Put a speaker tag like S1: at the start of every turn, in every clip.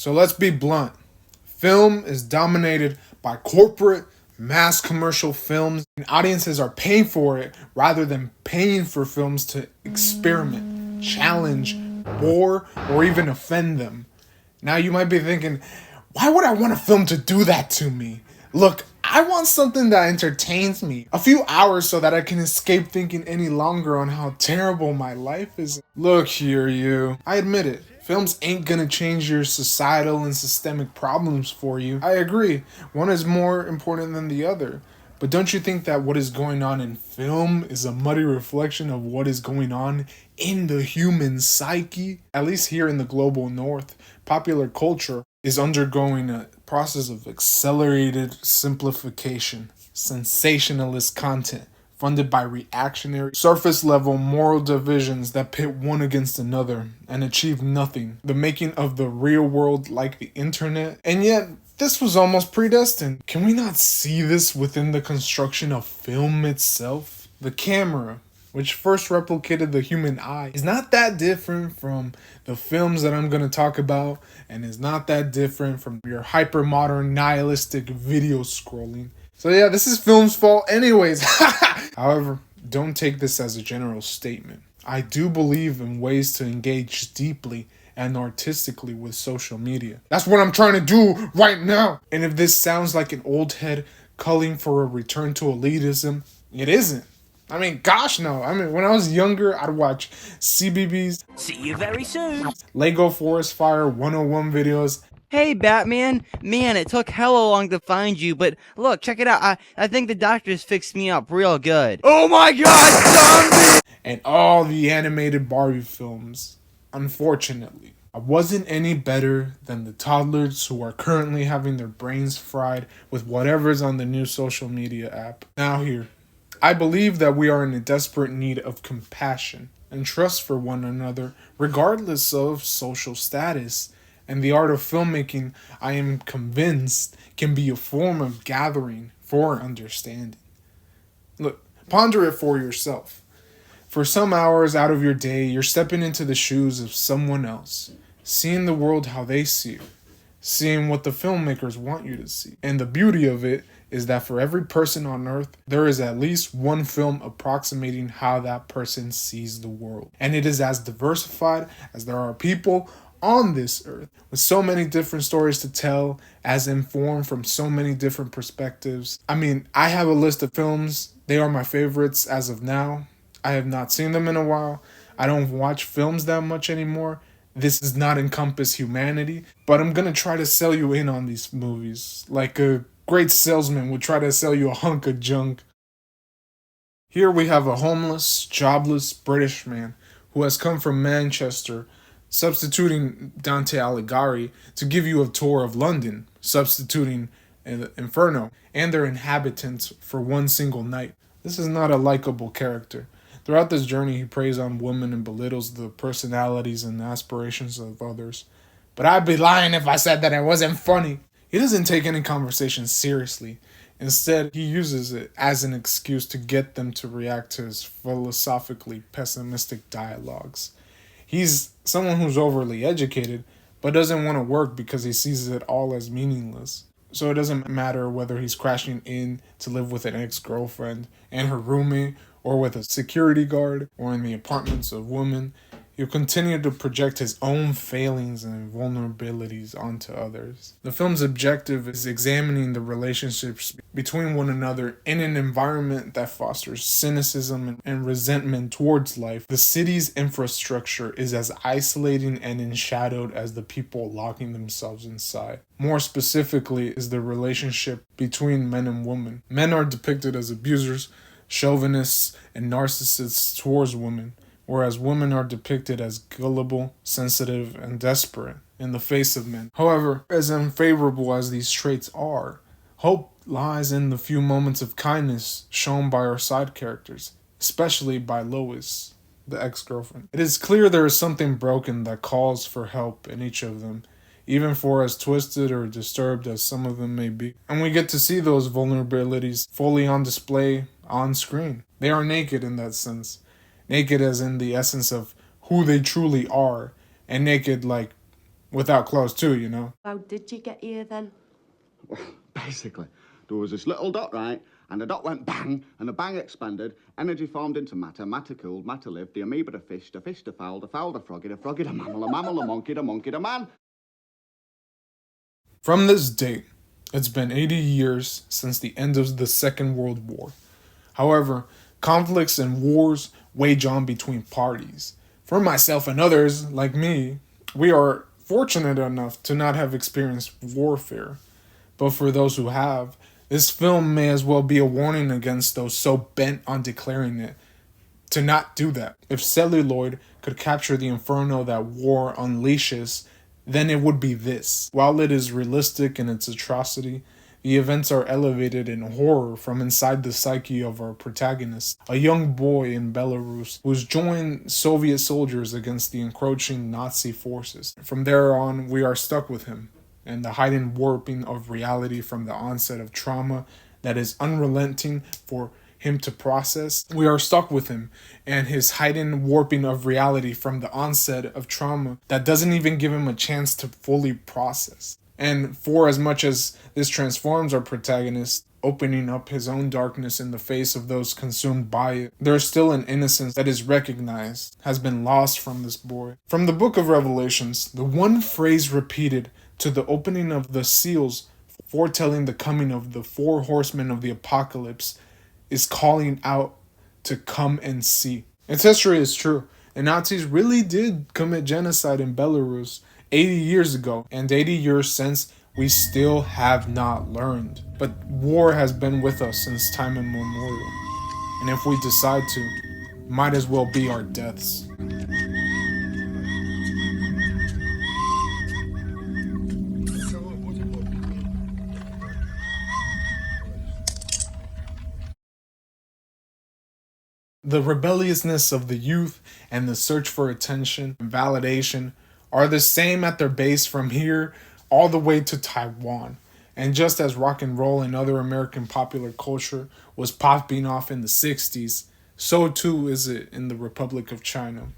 S1: So let's be blunt. Film is dominated by corporate mass commercial films, and audiences are paying for it rather than paying for films to experiment, challenge, bore, or even offend them. Now you might be thinking, why would I want a film to do that to me? Look, I want something that entertains me. A few hours so that I can escape thinking any longer on how terrible my life is. Look here, you. I admit it. Films ain't gonna change your societal and systemic problems for you. I agree. One is more important than the other. But don't you think that what is going on in film is a muddy reflection of what is going on in the human psyche? At least here in the global north, popular culture is undergoing a process of accelerated simplification, sensationalist content funded by reactionary, surface level moral divisions that pit one against another and achieve nothing. The making of the real world like the internet. And yet, this was almost predestined. Can we not see this within the construction of film itself? The camera, which first replicated the human eye, is not that different from the films that I'm going to talk about, and is not that different from your hyper-modern nihilistic video scrolling. So yeah, this is film's fault anyways. However, don't take this as a general statement. I do believe in ways to engage deeply and artistically with social media. That's what I'm trying to do right now. And if this sounds like an old head calling for a return to elitism, it isn't. I mean, gosh, no. I mean, when I was younger, I'd watch CBBS.
S2: See you very soon.
S1: Lego Forest Fire 101 videos.
S2: Hey, Batman. Man, it took hella long to find you, but look, check it out. I think the doctors fixed me up real good. Oh my god, zombie!
S1: And all the animated Barbie films. Unfortunately, I wasn't any better than the toddlers who are currently having their brains fried with whatever's on the new social media app. Now here, I believe that we are in a desperate need of compassion and trust for one another, regardless of social status. And the art of filmmaking, I am convinced, can be a form of gathering for understanding. Look, ponder it for yourself. For some hours out of your day, you're stepping into the shoes of someone else, seeing the world how they see it, seeing what the filmmakers want you to see. And the beauty of it is that for every person on earth, there is at least one film approximating how that person sees the world. And it is as diversified as there are people on this earth, with so many different stories to tell, as informed from so many different perspectives. I mean, I have a list of films. They are my favorites as of now. I have not seen them in a while. I don't watch films that much anymore. This does not encompass humanity, but I'm gonna try to sell you in on these movies, like a great salesman would try to sell you a hunk of junk. Here we have a homeless, jobless British man who has come from Manchester, substituting Dante Alighieri to give you a tour of London, substituting Inferno and their inhabitants for one single night. This is not a likable character. Throughout this journey, he preys on women and belittles the personalities and aspirations of others. But I'd be lying if I said that it wasn't funny. He doesn't take any conversation seriously. Instead, he uses it as an excuse to get them to react to his philosophically pessimistic dialogues. He's someone who's overly educated, but doesn't want to work because he sees it all as meaningless. So it doesn't matter whether he's crashing in to live with an ex-girlfriend and her roommate, or with a security guard, or in the apartments of women. He'll continue to project his own failings and vulnerabilities onto others. The film's objective is examining the relationships between one another in an environment that fosters cynicism and resentment towards life. The city's infrastructure is as isolating and enshadowed as the people locking themselves inside. More specifically is the relationship between men and women. Men are depicted as abusers, chauvinists, and narcissists towards women, whereas women are depicted as gullible, sensitive, and desperate in the face of men. However, as unfavorable as these traits are, hope lies in the few moments of kindness shown by our side characters, especially by Lois, the ex-girlfriend. It is clear there is something broken that calls for help in each of them, even for as twisted or disturbed as some of them may be. And we get to see those vulnerabilities fully on display on screen. They are naked in that sense. Naked as in the essence of who they truly are, and naked like Without clothes too, you know.
S3: How did you get here then?
S4: Basically, there was this little dot, right? And the dot went bang, and the bang expanded. Energy formed into matter, matter cooled, matter lived. The amoeba to fish, the fish to fowl, the fowl to froggy, the froggy to mammal, the mammal to monkey, the monkey to man.
S1: From this date, it's been 80 years since the end of the Second World War. However, conflicts and wars wage on between parties. For myself and others, like me, we are fortunate enough to not have experienced warfare. But for those who have, this film may as well be a warning against those so bent on declaring it to not do that. If celluloid could capture the inferno that war unleashes, then it would be this. While it is realistic in its atrocity, the events are elevated in horror from inside the psyche of our protagonist, a young boy in Belarus who's joined Soviet soldiers against the encroaching Nazi forces. From there on, we are stuck with him, and the heightened warping of reality from the onset of trauma that is unrelenting for him to process. We are stuck with him and his heightened warping of reality from the onset of trauma that doesn't even give him a chance to fully process. And for as much as this transforms our protagonist, opening up his own darkness in the face of those consumed by it, there is still an innocence that is recognized, has been lost from this boy. From the book of Revelations, the one phrase repeated to the opening of the seals foretelling the coming of the four horsemen of the apocalypse is calling out to come and see. Its history is true. The Nazis really did commit genocide in Belarus 80 years ago, and 80 years since, we still have not learned. But war has been with us since time immemorial. And if we decide to, it might as well be our deaths. The rebelliousness of the youth and the search for attention and validation are the same at their base from here all the way to Taiwan. And just as rock and roll and other American popular culture was popping off in the 60s, so too is it in the Republic of China.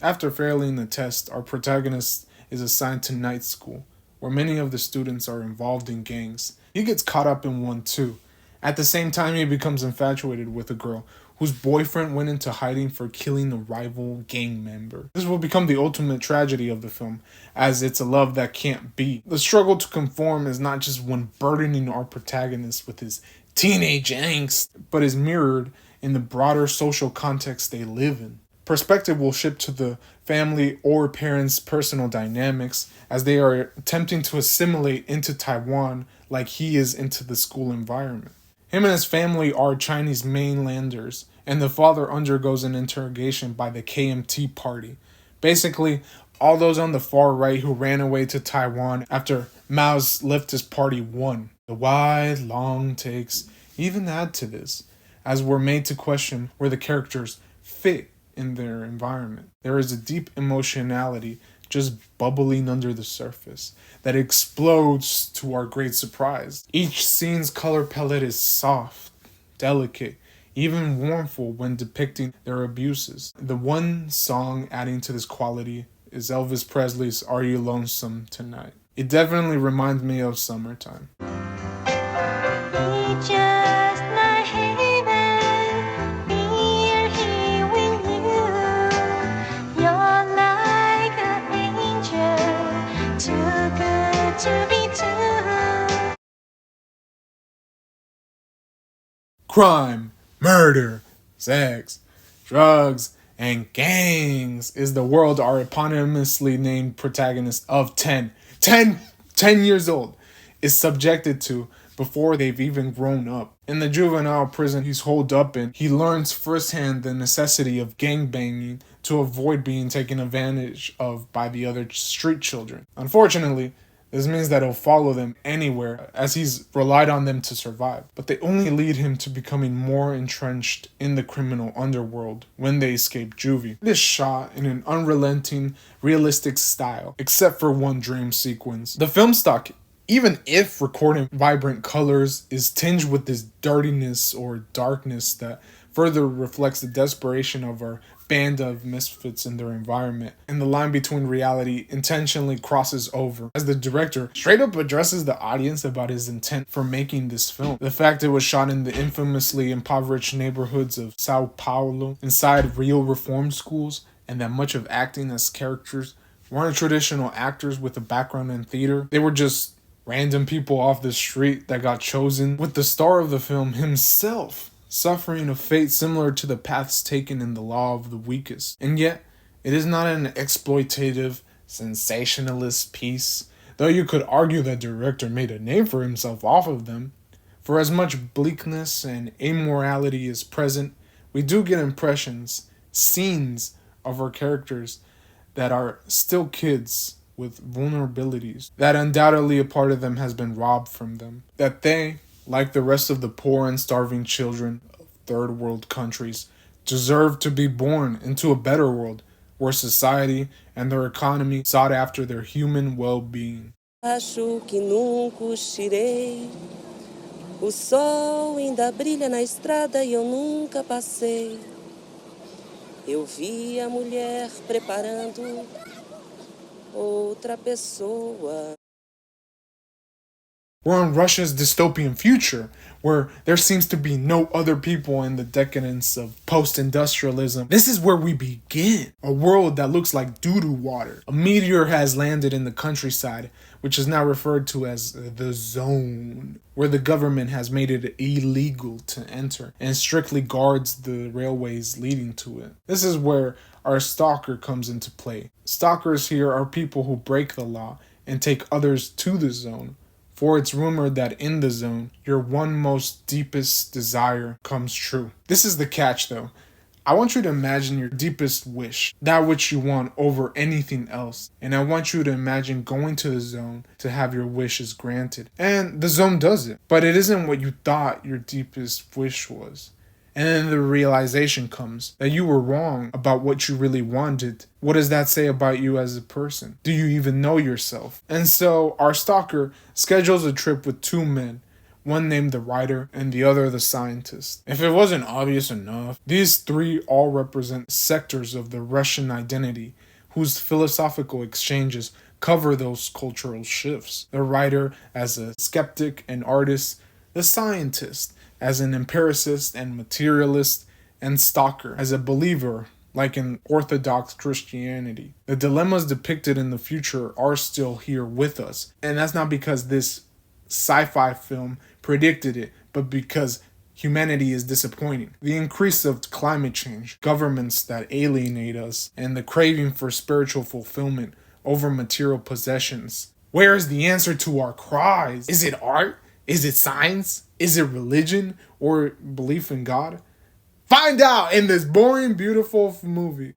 S1: After failing the test, our protagonist is assigned to night school, where many of the students are involved in gangs. He gets caught up in one too. At the same time, he becomes infatuated with a girl whose boyfriend went into hiding for killing a rival gang member. This will become the ultimate tragedy of the film, as it's a love that can't be. The struggle to conform is not just one burdening our protagonist with his teenage angst, but is mirrored in the broader social context they live in. Perspective will shift to the family or parents' personal dynamics as they are attempting to assimilate into Taiwan like he is into the school environment. Him and his family are Chinese mainlanders, and the father undergoes an interrogation by the KMT party. Basically, all those on the far right who ran away to Taiwan after Mao's leftist party won. The wide, long takes even add to this, as we're made to question where the characters fit in their environment. There is a deep emotionality just bubbling under the surface that explodes to our great surprise. Each scene's color palette is soft, delicate, even mournful when depicting their abuses. The one song adding to this quality is Elvis Presley's Are You Lonesome Tonight? It definitely reminds me of summertime. Crime, murder, sex, drugs, and gangs is the world our eponymously named protagonist of 10 years old is subjected to before they've even grown up. In the juvenile prison he's holed up in, he learns firsthand the necessity of gangbanging to avoid being taken advantage of by the other street children. Unfortunately, this means that he'll follow them anywhere as he's relied on them to survive. But they only lead him to becoming more entrenched in the criminal underworld when they escape juvie. It is shot in an unrelenting, realistic style, except for one dream sequence. The film stock, even if recorded in vibrant colors, is tinged with this dirtiness or darkness that further reflects the desperation of our band of misfits in their environment, and the line between reality intentionally crosses over as the director straight up addresses the audience about his intent for making this film. The fact it was shot in the infamously impoverished neighborhoods of Sao Paulo, inside real reform schools, and that much of acting as characters weren't traditional actors with a background in theater. They were just random people off the street that got chosen, with the star of the film himself suffering a fate similar to the paths taken in The Law of the Weakest. And yet, it is not an exploitative, sensationalist piece, though you could argue that the director made a name for himself off of them. For as much bleakness and amorality is present, we do get impressions, scenes of our characters that are still kids with vulnerabilities, that undoubtedly a part of them has been robbed from them, that they, like the rest of the poor and starving children of third world countries, deserve to be born into a better world where society and their economy sought after their human well-being.
S3: Acho que nunca os tirei. O sol ainda brilha na estrada e eu nunca passei. Eu vi a mulher preparando outra pessoa.
S1: We're in Russia's dystopian future, where there seems to be no other people in the decadence of post-industrialism. This is where we begin. A world that looks like doo-doo water. A meteor has landed in the countryside, which is now referred to as the zone, where the government has made it illegal to enter and strictly guards the railways leading to it. This is where our stalker comes into play. Stalkers here are people who break the law and take others to the zone. For it's rumored that in the zone, your one most deepest desire comes true. This is the catch though. I want you to imagine your deepest wish, that which you want over anything else. And I want you to imagine going to the zone to have your wishes granted. And the zone does it. But it isn't what you thought your deepest wish was. And then the realization comes that you were wrong about what you really wanted. What does that say about you as a person? Do you even know yourself? And so our stalker schedules a trip with two men, one named the writer and the other the scientist. If it wasn't obvious enough, these three all represent sectors of the Russian identity whose philosophical exchanges cover those cultural shifts. The writer as a skeptic and artist, the scientist as an empiricist and materialist, and stalker as a believer, like in Orthodox Christianity. The dilemmas depicted in the future are still here with us, and that's not because this sci-fi film predicted it, but because humanity is disappointing. The increase of climate change, governments that alienate us, and the craving for spiritual fulfillment over material possessions. Where is the answer to our cries? Is it art? Is it science? Is it religion or belief in God? Find out in this boring, beautiful movie.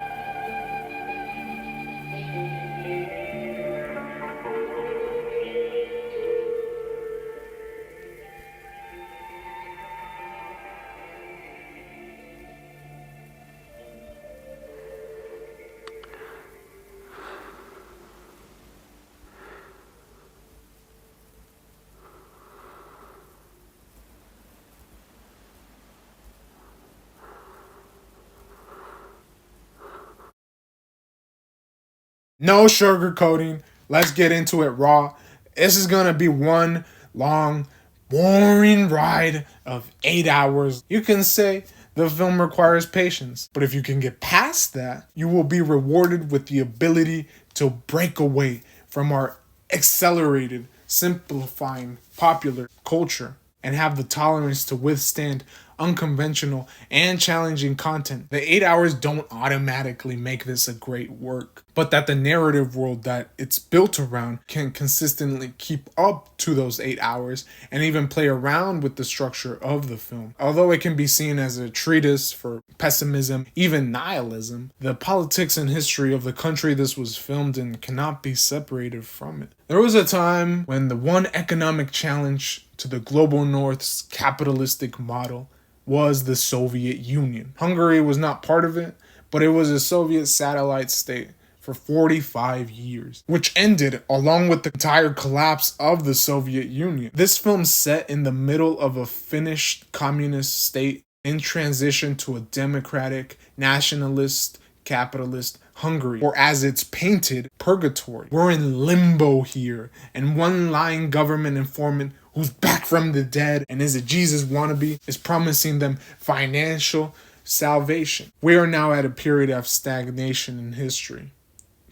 S1: No sugarcoating. Let's get into it raw. This is gonna be one long, boring ride of 8 hours. You can say the film requires patience, but if you can get past that, you will be rewarded with the ability to break away from our accelerated, simplifying popular culture and have the tolerance to withstand unconventional and challenging content. The 8 hours don't automatically make this a great work, but that the narrative world that it's built around can consistently keep up to those 8 hours and even play around with the structure of the film. Although it can be seen as a treatise for pessimism, even nihilism, the politics and history of the country this was filmed in cannot be separated from it. There was a time when the one economic challenge to the global north's capitalistic model was the Soviet Union. Hungary was not part of it, but it was a Soviet satellite state for 45 years, which ended along with the entire collapse of the Soviet Union. This film set in the middle of a finished communist state in transition to a democratic, nationalist, capitalist Hungary, or as it's painted, purgatory. We're in limbo here, and one lying government informant who's back from the dead and is a Jesus wannabe is promising them financial salvation. We are now at a period of stagnation in history.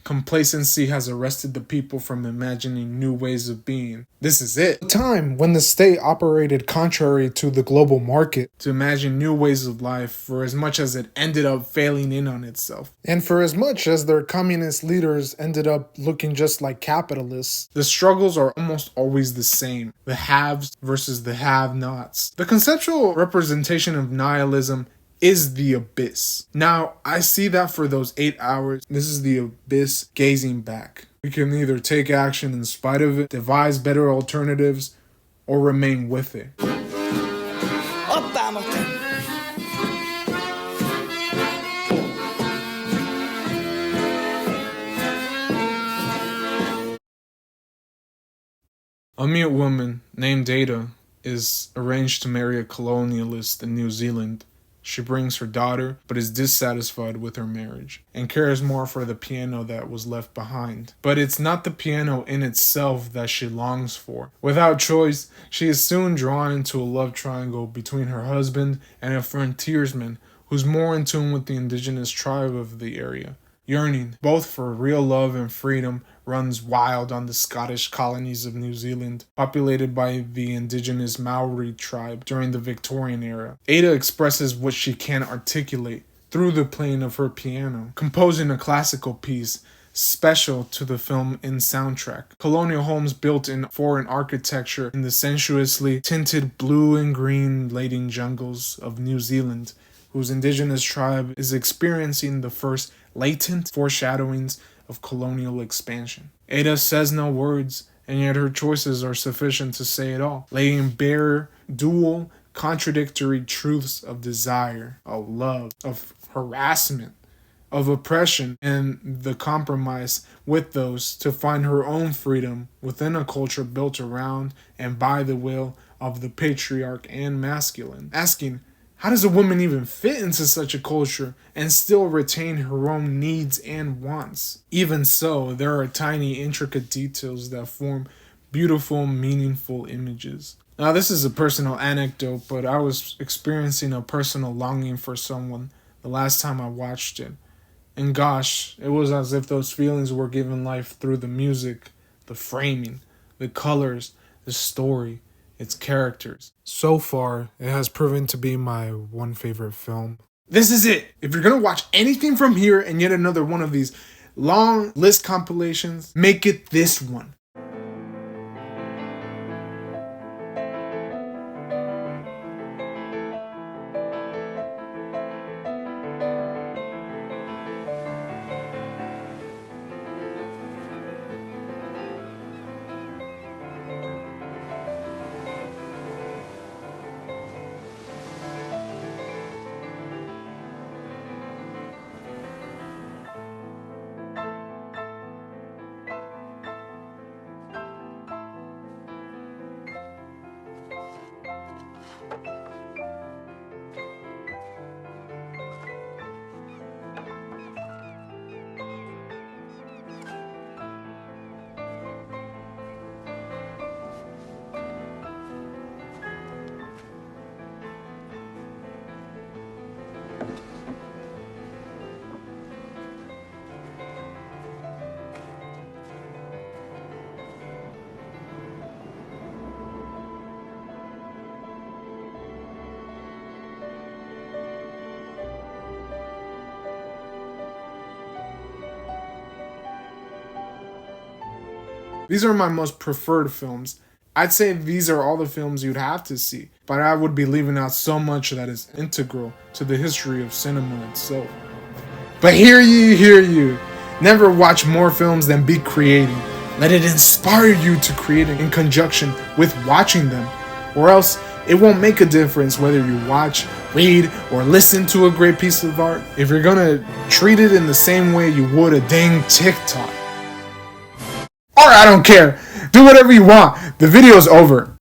S1: Complacency has arrested the people from imagining new ways of being. This is it. A time when the state operated contrary to the global market to imagine new ways of life, for as much as it ended up failing in on itself. And for as much as their communist leaders ended up looking just like capitalists, the struggles are almost always the same. The haves versus the have-nots. The conceptual representation of nihilism is the abyss. Now, I see that for those 8 hours, this is the abyss gazing back. We can either take action in spite of it, devise better alternatives, or remain with it. A mute woman named Ada is arranged to marry a colonialist in New Zealand. She brings her daughter, but is dissatisfied with her marriage, and cares more for the piano that was left behind. But it's not the piano in itself that she longs for. Without choice, she is soon drawn into a love triangle between her husband and a frontiersman who's more in tune with the indigenous tribe of the area. Yearning, both for real love and freedom, runs wild on the Scottish colonies of New Zealand, populated by the indigenous Maori tribe during the Victorian era. Ada expresses what she can articulate through the playing of her piano, composing a classical piece special to the film and soundtrack. Colonial homes built in foreign architecture in the sensuously tinted blue and green laden jungles of New Zealand, whose indigenous tribe is experiencing the first latent foreshadowings of colonial expansion. Ada says no words, and yet her choices are sufficient to say it all, laying bare dual, contradictory truths of desire, of love, of harassment, of oppression, and the compromise with those to find her own freedom within a culture built around and by the will of the patriarch and masculine, asking, how does a woman even fit into such a culture and still retain her own needs and wants? Even so, there are tiny, intricate details that form beautiful, meaningful images. Now, this is a personal anecdote, but I was experiencing a personal longing for someone the last time I watched it. And gosh, it was as if those feelings were given life through the music, the framing, the colors, the story, its characters. So far, it has proven to be my one favorite film. This is it! If you're gonna watch anything from here and yet another one of these long list compilations, make it this one. These are my most preferred films. I'd say these are all the films you'd have to see, but I would be leaving out so much that is integral to the history of cinema itself. But hear you. Never watch more films than be creating. Let it inspire you to create in conjunction with watching them, or else it won't make a difference whether you watch, read, or listen to a great piece of art if you're gonna treat it in the same way you would a dang TikTok. Or I don't care. Do whatever you want. The video's over.